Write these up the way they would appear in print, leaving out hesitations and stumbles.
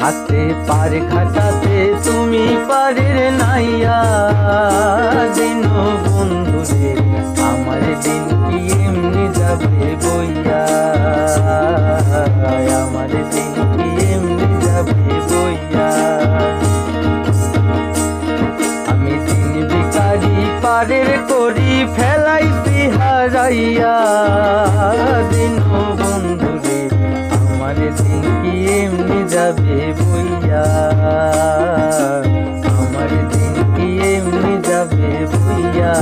হাতে পার খাটাতে তুমি পারের নাইয়া দিন বন্ধু রে আমার দিন কি এমনি যাবে বইয়া আমার দিন কি এমনি যাবে বইয়া আমি দিন ভিখারি পারের করি ফেলাইছি হারাইয়া দিন বন্ধু রে আমার দিন কি এমনি যাবে বইয়া আমার দিন কি এমনি যাবে বইয়া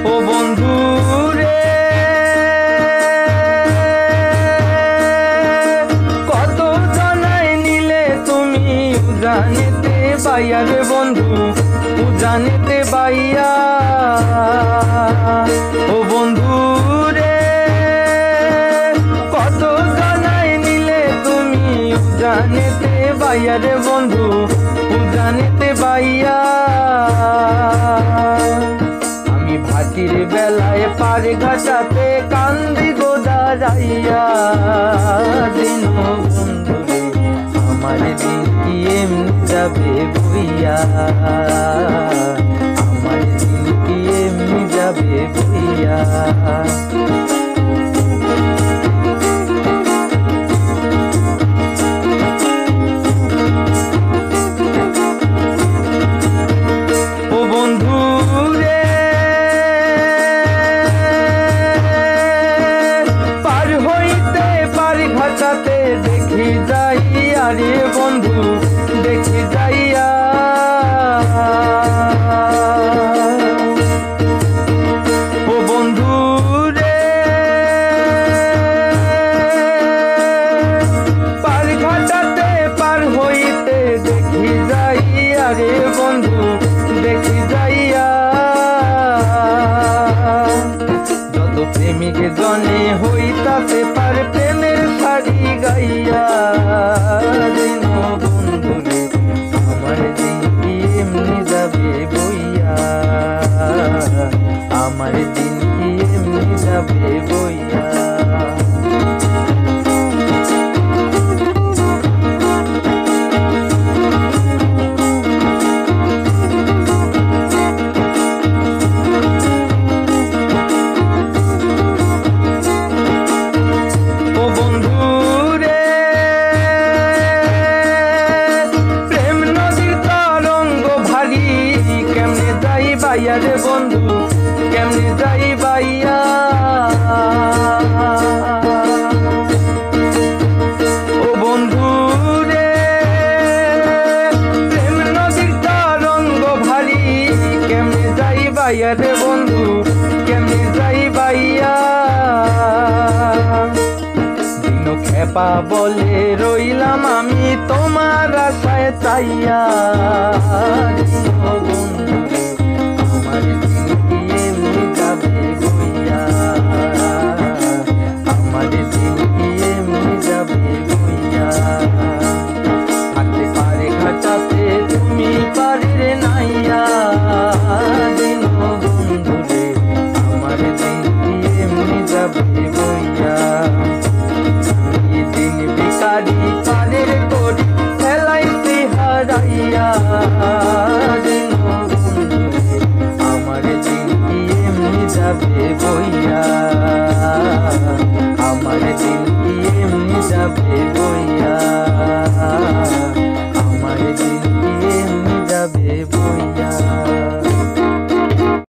ও বন্ধু রে কত জানাই নিলে তুমি জানেতে বাইয়া রে বন্ধু জানেতে বাইয়া ও বন্ধু রে কত জানাই নিলে তুমি জানেতে বাইয়া রে বন্ধু জানেতে বাইয়া আমি ভাটির বেলায় পারে ঘাটাতে কান্দি গোদারাইয়া দিন বন্ধু রে আমার দিন কি এমনি যাবে বইয়া আমার দিন কি এমনি যাবে বইয়া ও বন্ধু রে পার হইতে পার ঘাটাতে দেখি যাইয়া রে বন্ধু দেখি যাইয়া ও বন্ধু রে পার ঘাটাতে পার হইতে দেখি যাইয়া রে বন্ধু দেখি যাইয়া যত প্রেমিক জনে হইতাছে পার প্রেমের শাড়ি গাইয়া দিন বন্ধু রে আমার দিন কি এমনি যাবে বইয়া আমার দিন কি এমনি যাবে বইয়া ও বন্ধু রে প্রেম নদীর তরঙ্গ ভারী কেমনে যাই বাইয়া রে বন্ধু কেমনে যাই বাইয়া ও বন্ধু রে প্রেম নদীর তরঙ্গ ভারী কেমনে যাই বাইয়া রে বন্ধু কেমনে যাই বাইয়া দিন খেপা বলে রইলাম আমি তোমার আশায় চাইয়া বন্ধু রে আমার দিন কি এমনি যাবে বইয়া আমার দিন কি এমনি যাবে বইয়া হাতে পারে ঘাটাতে তুমি পারের নাইয়া দিন বন্ধু রে আমার দিন কি এমনি যাবে বইয়া দিন ভিখারি পারের করি ফেলাইছি হারাইয়া দিন বন্ধু রে আমার দিন কি এমনি যাবে বইয়া আমার দিন কি এমনি যাবে